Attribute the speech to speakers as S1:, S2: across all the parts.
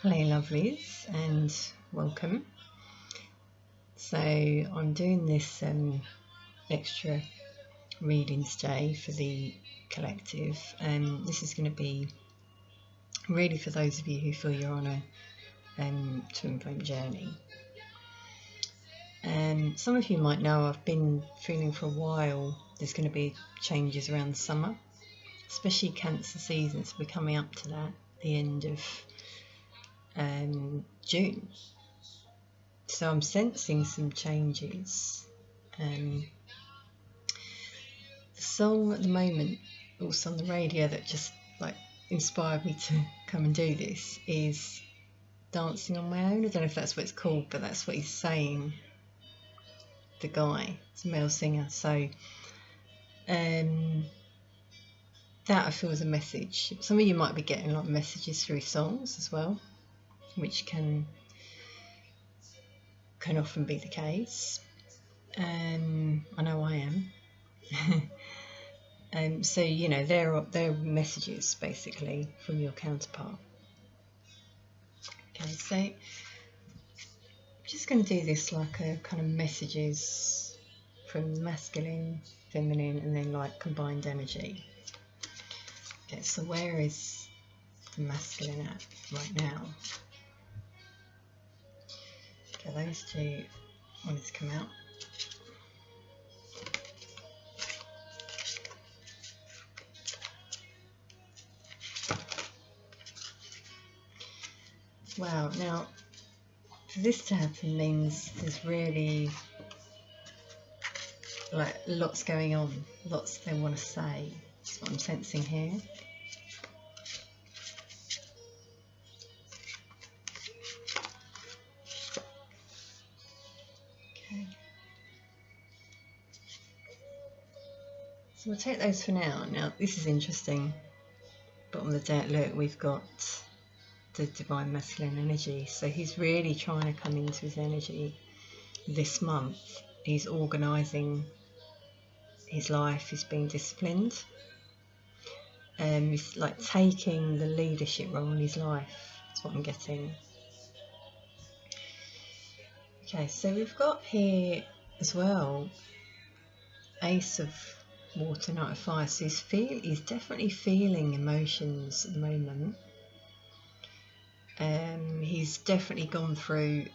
S1: Hello lovelies and welcome. So I'm doing this extra reading today for the collective, and this is going to be really for those of you who feel you're on a twin flame journey. And some of you might know I've been feeling for a while there's going to be changes around the summer, especially Cancer season, so we're coming up to that, the end of June. So I'm sensing some changes. The song at the moment, also on the radio, that just like inspired me to come and do this is Dancing on My Own. I don't know if that's what it's called, but that's what he's saying, the guy. It's a male singer. So that I feel is a message. Some of you might be getting like messages through songs as well, which can often be the case. I know I am. So you know, they're messages basically from your counterpart. Okay, so I'm just going to do this like a kind of messages from masculine, feminine, and then like combined energy. Okay, so where is the masculine at right now? Okay, those two wanted to come out. Wow, now for this to happen means there's really like lots going on, lots they want to say. That's what I'm sensing here. Okay. So we'll take those for now. Now this is interesting. Bottom of the deck, look, we've got the divine masculine energy. So he's really trying to come into his energy this month. He's organising his life, he's being disciplined, and he's like taking the leadership role in his life. That's what I'm getting. Okay, so we've got here as well Ace of Water, Knight of Fire. So he's definitely feeling emotions at the moment. He's definitely gone through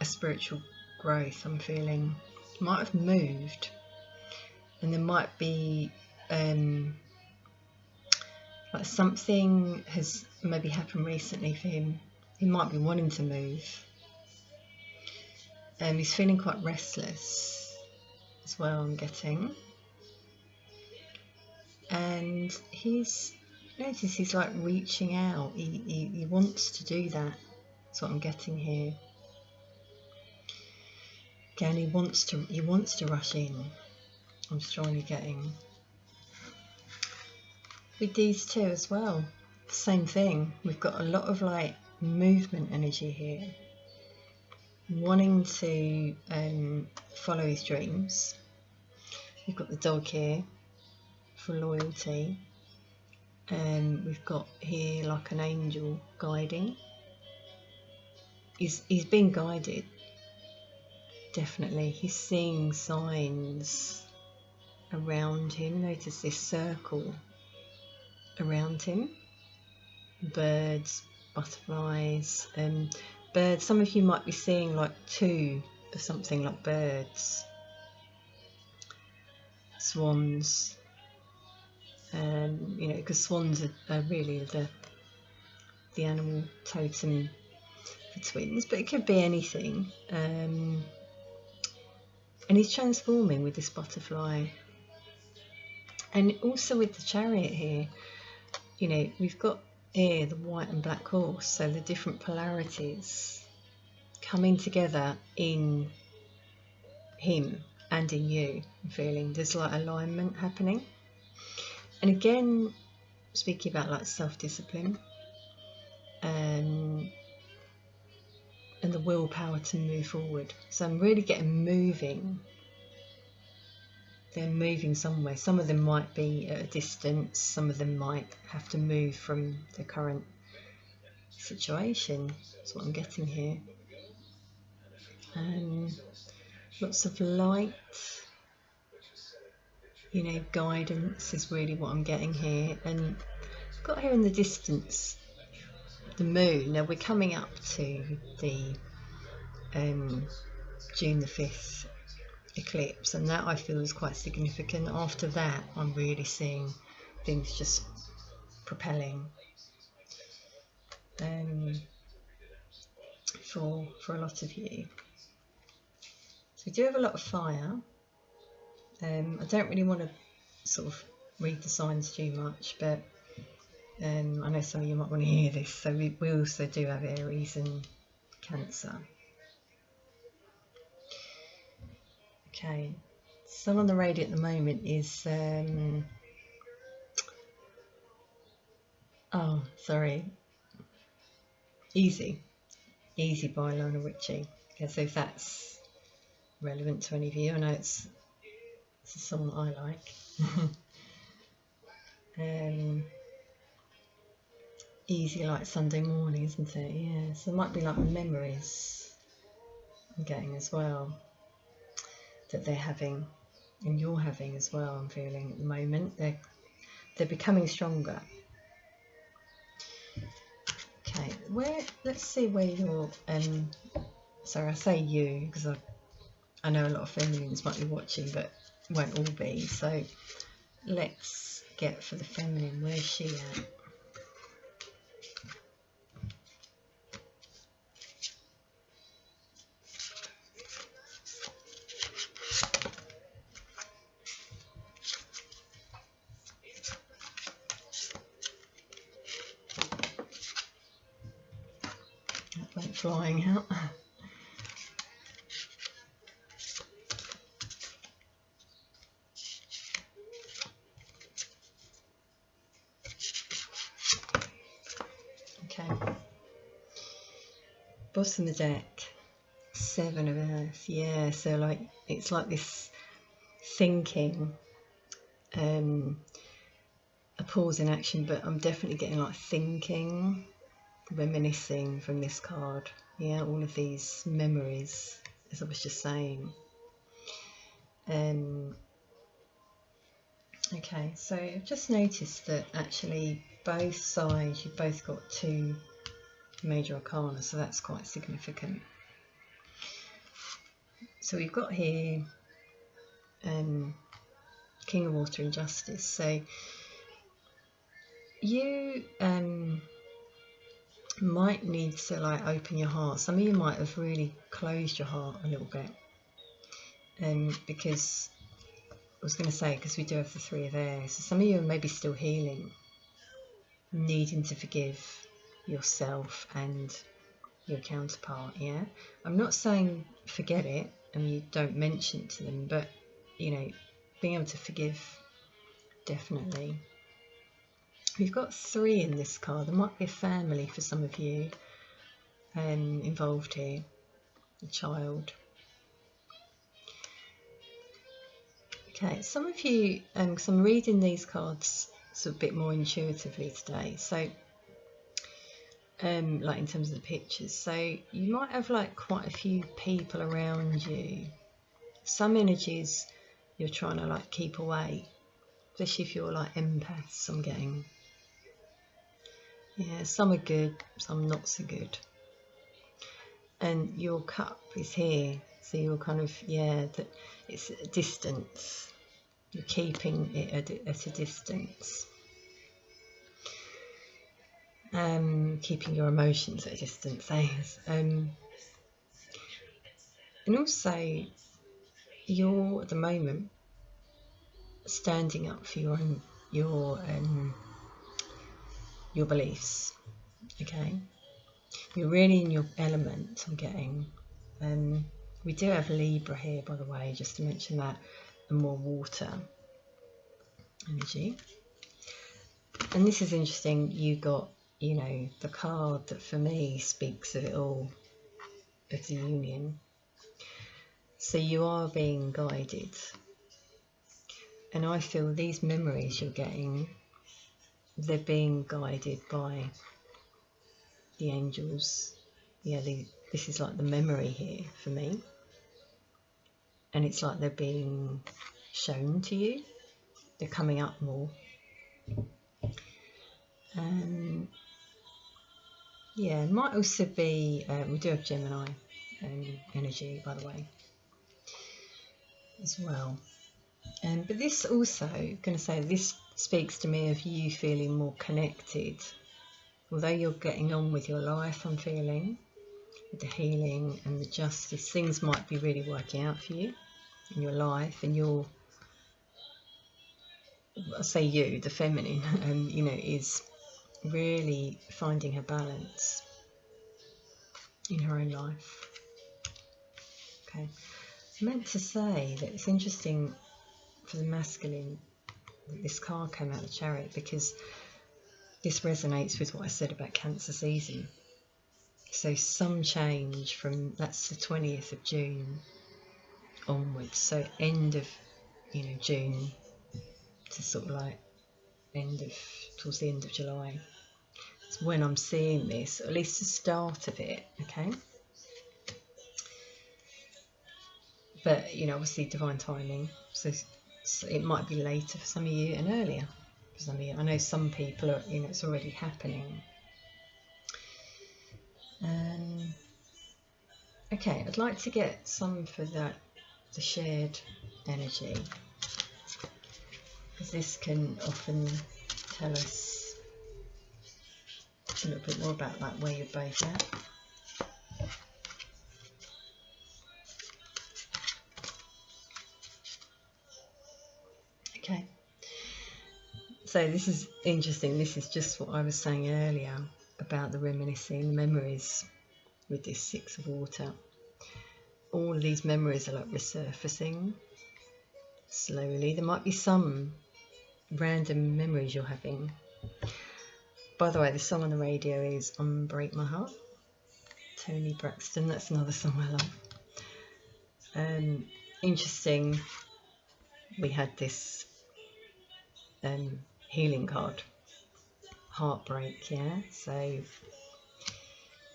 S1: a spiritual growth, I'm feeling. Might have moved, and there might be like something has maybe happened recently for him. He might be wanting to move. He's feeling quite restless as well, I'm getting. And notice he's like reaching out. He wants to do that. That's what I'm getting here. Again, he wants to rush in. I'm strongly getting. With these two as well, same thing. We've got a lot of like movement energy here. Wanting to follow his dreams. We've got the dog here for loyalty. We've got here like an angel guiding. He's being guided, definitely. He's seeing signs around him. Notice this circle around him. Birds, butterflies, birds. Some of you might be seeing like two of something, like birds, swans. You know, because swans are really the animal totem for twins, but it could be anything. And he's transforming with this butterfly, and also with the Chariot here. You know, we've got here the white and black horse, so the different polarities coming together in him and in you. I'm feeling there's like alignment happening. And again, speaking about like self-discipline and the willpower to move forward. So I'm really getting moving. They're moving somewhere. Some of them might be at a distance. Some of them might have to move from the current situation. That's what I'm getting here. Lots of light, you know, guidance is really what I'm getting here. And I've got here in the distance the moon. Now we're coming up to the June the 5th eclipse, and that I feel is quite significant. After that, I'm really seeing things just propelling for a lot of you. So we do have a lot of fire. I don't really want to sort of read the signs too much, but I know some of you might want to hear this. So we also do have Aries and Cancer. Okay, Sun on the radio at the moment is oh, sorry, Easy by Lionel Richie. Okay, so if that's relevant to any of you, I know it's a song that I like. Easy like Sunday morning, isn't it? Yeah, so it might be like memories I'm getting as well that they're having and you're having as well. I'm feeling at the moment they're becoming stronger. Okay, let's see where you're sorry, I say you because I know a lot of feminines might be watching, but won't all be. So let's get for the feminine, where's she at? That went flying out. Bottom of the deck, 7 of Earth. Yeah, so like it's like this thinking, a pause in action, but I'm definitely getting like thinking, reminiscing from this card. Yeah, all of these memories, as I was just saying. Okay, so I've just noticed that actually both sides, you've both got 2 major arcana, so that's quite significant. So we've got here King of Water and Justice. So you might need to like open your heart. Some of you might have really closed your heart a little bit, because I was going to say, because we do have the 3 of Air, so some of you are maybe still healing, needing to forgive yourself and your counterpart. Yeah, I'm not saying forget it and you don't mention it to them, but you know, being able to forgive, definitely. We've got 3 in this card. There might be a family for some of you involved here, a child. Okay, some of you, because I'm reading these cards sort of a bit more intuitively today, so like in terms of the pictures, so you might have like quite a few people around you. Some energies you're trying to like keep away, especially if you're like empaths, I'm getting. Yeah, some are good, some not so good. And your cup is here, so you're kind of, yeah, that it's a distance. You're keeping it at a distance. Keeping your emotions at a distance, and also you're at the moment standing up for your beliefs. Okay, you're really in your element, I'm getting. We do have Libra here, by the way, just to mention that, and more water energy. And this is interesting, you got, you know, the card that for me speaks of it all, of the union. So you are being guided. And I feel these memories you're getting, they're being guided by the angels, yeah, this is like the memory here for me, and it's like they're being shown to you. They're coming up more. Yeah, it might also be, we do have Gemini energy, by the way, as well. But this also, going to say, this speaks to me of you feeling more connected. Although you're getting on with your life, I'm feeling, with the healing and the justice, things might be really working out for you in your life, and you're, I say you, the feminine, you know, is really finding her balance in her own life. Okay, I meant to say that it's interesting for the masculine that this card came out of the Chariot, because this resonates with what I said about Cancer season. So some change from, that's the 20th of June onwards, so end of, you know, June to sort of like towards the end of July. It's when I'm seeing this, or at least the start of it, okay? But, you know, obviously divine timing, so it might be later for some of you and earlier for some of you. I know some people are, you know, it's already happening. Okay, I'd like to get some for that, the shared energy, because this can often tell us a little bit more about like where you're both at. Okay, so this is interesting. This is just what I was saying earlier about the reminiscing, the memories with this Six of Water. All of these memories are like resurfacing slowly. There might be some random memories you're having. By the way, the song on the radio is Unbreak My Heart, Tony Braxton. That's another song I love. Interesting, we had this healing card, heartbreak, yeah? So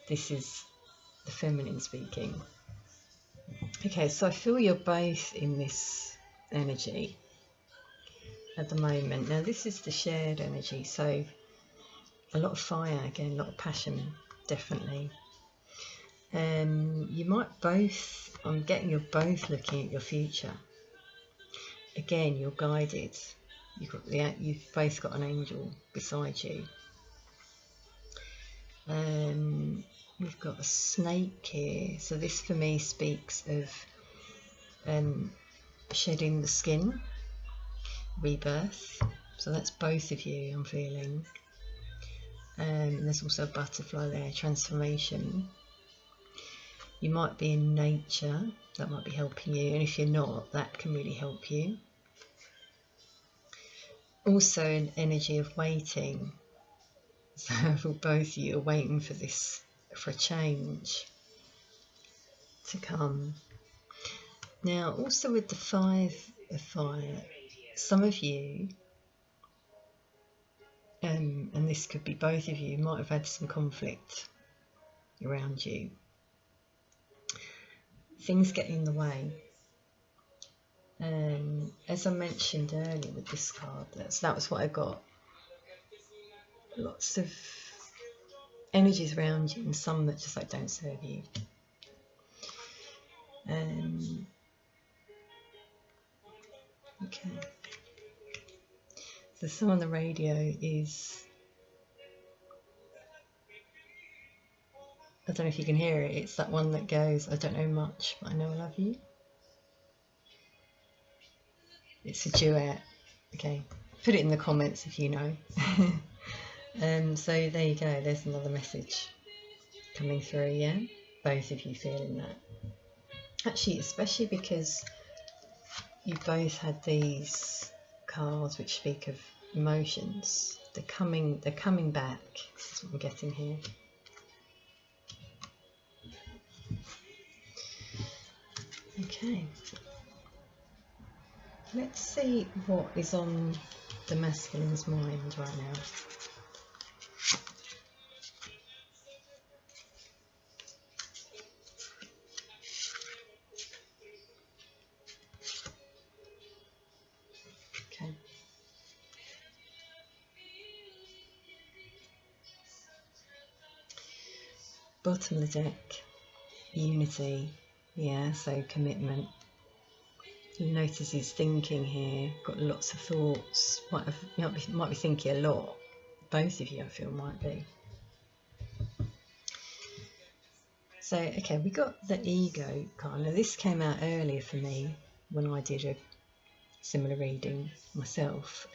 S1: this is the feminine speaking. Okay, so I feel you're both in this energy at the moment. Now this is the shared energy, so a lot of fire again, a lot of passion, definitely. You might both, I'm getting you're both looking at your future. Again, you're guided. You've both got an angel beside you. We've got a snake here, so this for me speaks of shedding the skin, rebirth. So that's both of you, I'm feeling. And there's also a butterfly there, transformation. You might be in nature, that might be helping you, and if you're not, that can really help you. Also an energy of waiting. So for both of you are waiting for this, for a change to come. Now also with the 5 of fire, some of you, and this could be both of you, might have had some conflict around you. Things get in the way. As I mentioned earlier with this card, that was what I got. Lots of energies around you, and some that just like don't serve you. Okay. The song on the radio is, I don't know if you can hear it, it's that one that goes, I don't know much, but I know I love you. It's a duet. Okay, put it in the comments if you know. So there you go, there's another message coming through, yeah? Both of you feeling that. Actually, especially because you both had these cards which speak of emotions. They're coming back. This is what I'm getting here. Okay. Let's see what is on the masculine's mind right now. Bottom of the deck, unity, yeah, so commitment. You'll notice he's thinking here, got lots of thoughts, might be thinking a lot. Both of you, I feel, might be. So, okay, we got the ego card. Now, this came out earlier for me when I did a similar reading myself.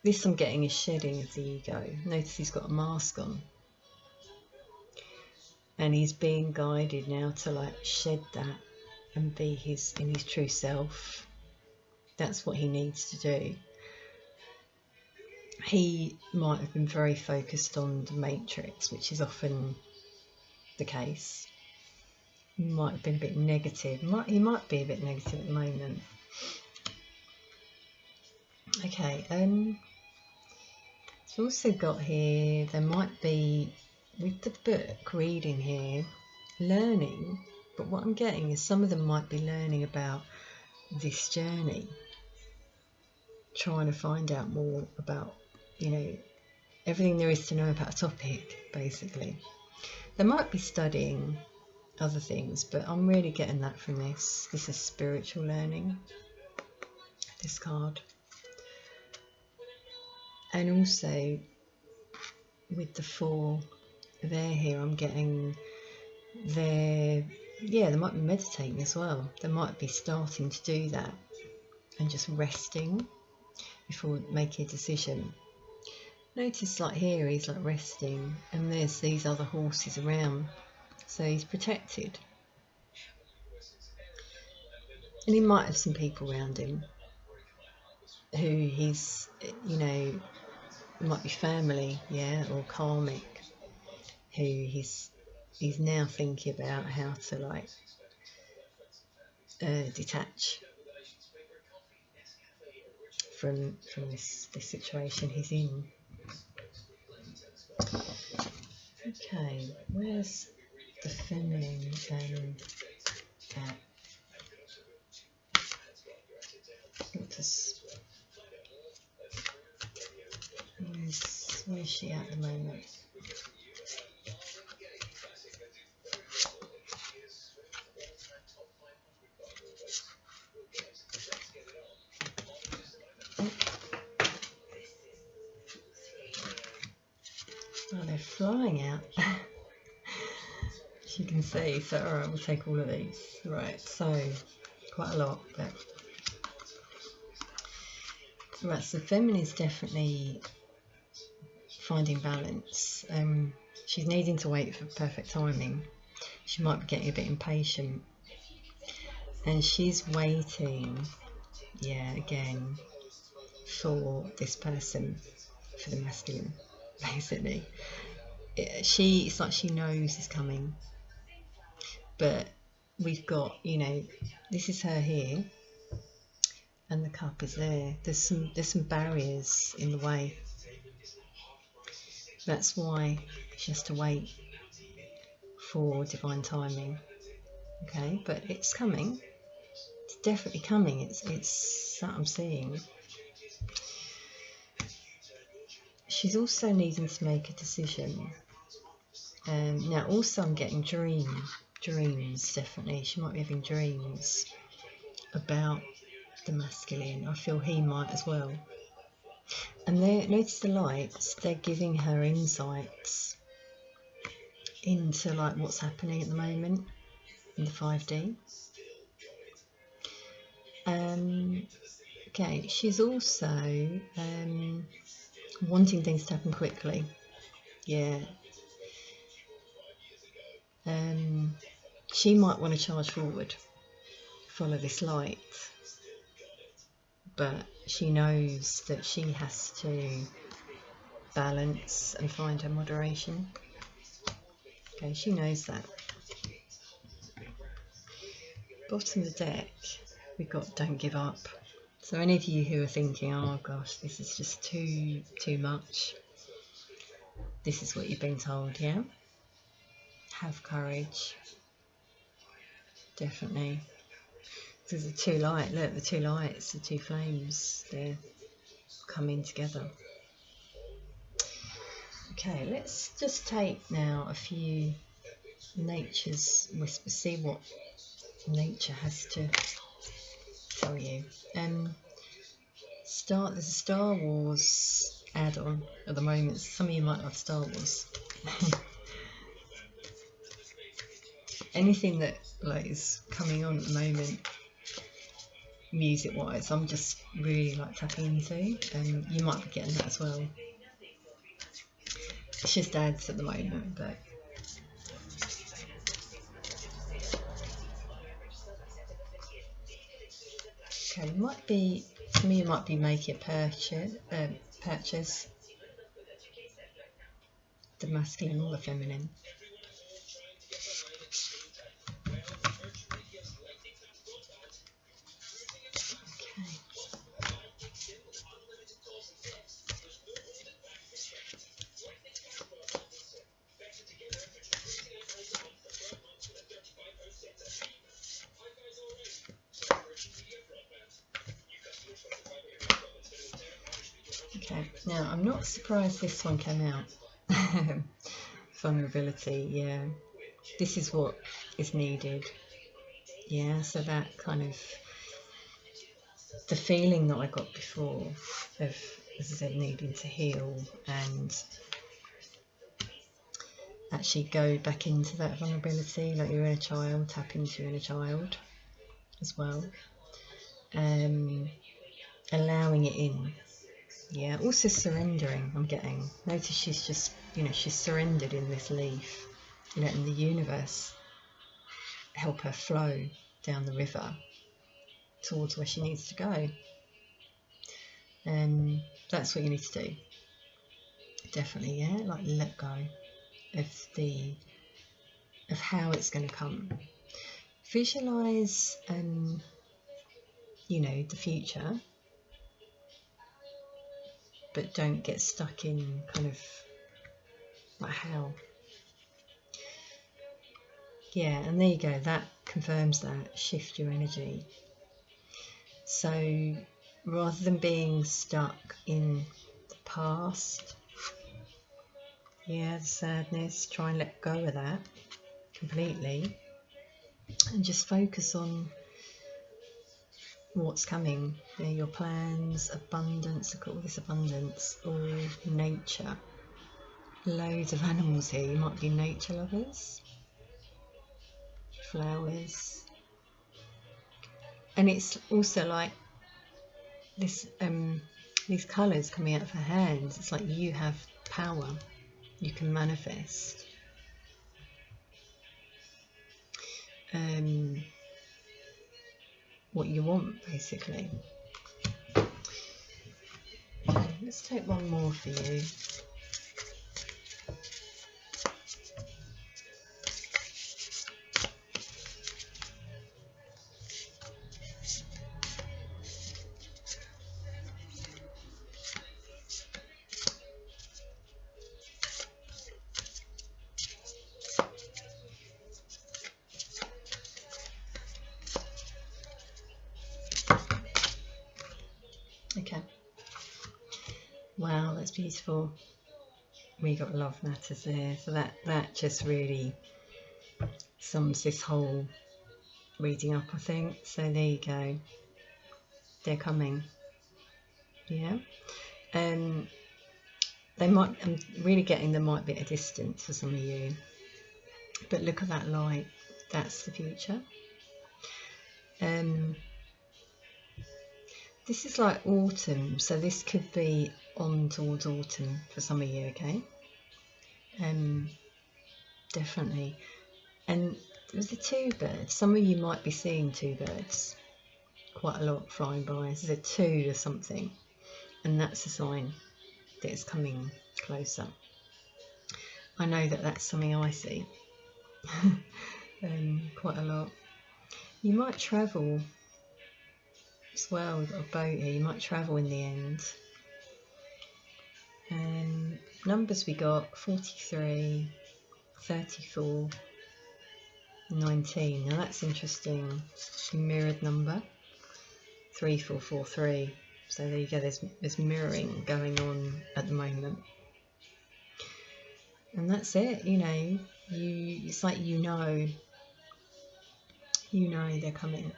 S1: This I'm getting is shedding of the ego. Notice he's got a mask on. And he's being guided now to like shed that and be in his true self. That's what he needs to do. He might have been very focused on the matrix, which is often the case. He might have been a bit negative. He might be a bit negative at the moment. Okay, so also got here, there might be, with the book reading here, learning, but what I'm getting is some of them might be learning about this journey, trying to find out more about, you know, everything there is to know about a topic, basically. They might be studying other things, but I'm really getting that from this. This is spiritual learning, this card. And also with the Four of Air here, I'm getting they might be meditating as well. They might be starting to do that and just resting before making a decision. Notice like here he's like resting and there's these other horses around, so he's protected. And he might have some people around him who he's, you know, might be family, yeah, or karmic, who he's now thinking about how to like detach from this situation he's in. Okay, where's the feminine at? Where's she at the moment? Oh, they're flying out. As you can see, so alright, we'll take all of these. Right, so quite a lot, but right, so feminine is definitely finding balance. She's needing to wait for perfect timing. She might be getting a bit impatient, and she's waiting, yeah, again, for this person, for the masculine, basically. It's like she knows it's coming, but we've got, you know, this is her here, and the cup is there. There's some barriers in the way. That's why she has to wait for divine timing. Okay, but it's coming. It's definitely coming. It's that I'm seeing. She's also needing to make a decision. Now, also I'm getting dreams. Definitely, she might be having dreams about the masculine. I feel he might as well. And notice the lights. They're giving her insights into like what's happening at the moment in the 5D. Okay, she's also wanting things to happen quickly. Yeah. She might want to charge forward, follow this light, but she knows that she has to balance and find her moderation. Okay, she knows that. Bottom of the deck, we've got don't give up. So any of you who are thinking, oh gosh, this is just too much, this is what you've been told, yeah? Have courage. Definitely. There's the two lights, look, the two lights, the two flames, they're coming together. Okay, let's just take now a few nature's whispers, see what nature has to tell you. There's a Star Wars add-on at the moment. Some of you might love Star Wars. Anything that is coming on at the moment, music-wise, I'm just really tapping into, and you might be getting that as well. It's just ads at the moment, but okay, some of you might be making a purchase, the masculine or the feminine. Okay, now I'm not surprised this one came out. Vulnerability, yeah. This is what is needed. Yeah, so that kind of, the feeling that I got before of, as I said, needing to heal and actually go back into that vulnerability, like your inner child, tap into your inner child as well. Allowing it in. Yeah, also surrendering, I'm getting. Notice she's just, she's surrendered in this leaf, letting the universe help her flow down the river towards where she needs to go. And that's what you need to do. Definitely, yeah, let go of how it's going to come. Visualize, the future, but don't get stuck in kind of how. Yeah, and there you go, that confirms that. Shift your energy. So rather than being stuck in the past, the sadness, try and let go of that completely and just focus on what's coming. Your plans, abundance. Look at all this abundance, all nature. Loads of animals here. You might be nature lovers. Flowers. And it's also like this, these colours coming out of her hands. It's like you have power. You can manifest. What you want, basically. Let's take one more for you. Okay. Wow, that's beautiful. We got love matters there. So that just really sums this whole reading up, I think. So there you go. They're coming. Yeah. They might. I'm really getting there might be at a distance for some of you, but look at that light. That's the future. This is like autumn, so this could be on towards autumn for some of you. Okay. Definitely. And there's the two birds. Some of you might be seeing two birds quite a lot flying by. There's a two or something, and that's a sign that it's coming closer. I know that that's something I see quite a lot. You might travel as well. We've got a boat here. You might travel in the end. Numbers we got 43, 34, 19. Now that's interesting. Mirrored number 3443. So there you go. There's mirroring going on at the moment. And that's it, it's like they're coming.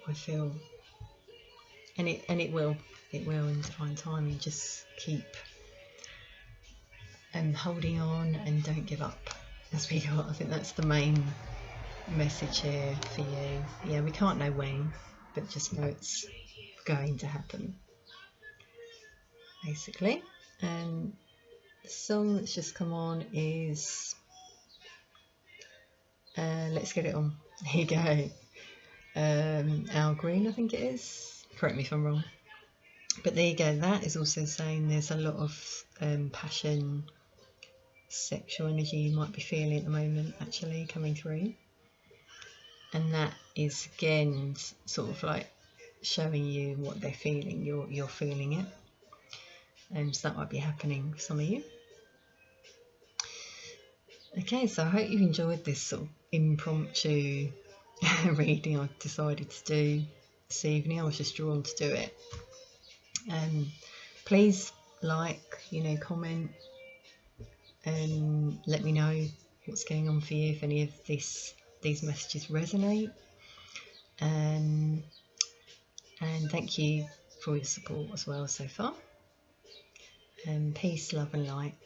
S1: I feel, and it will in divine time. You just keep holding on and don't give up as we go. I think that's the main message here for you. Yeah, we can't know when, but just know it's going to happen, basically. And the song that's just come on is Let's Get It On. Here you go. Al Green, I think it is. Correct me if I'm wrong. But there you go. That is also saying there's a lot of passion, sexual energy you might be feeling at the moment, actually coming through. And that is again sort of like showing you what they're feeling. You're feeling it, and so that might be happening for some of you. Okay, so I hope you've enjoyed this sort of impromptu reading I've decided to do this evening. I was just drawn to do it. Please comment and let me know what's going on for you, if any of these messages resonate. And thank you for your support as well so far. And peace, love and light.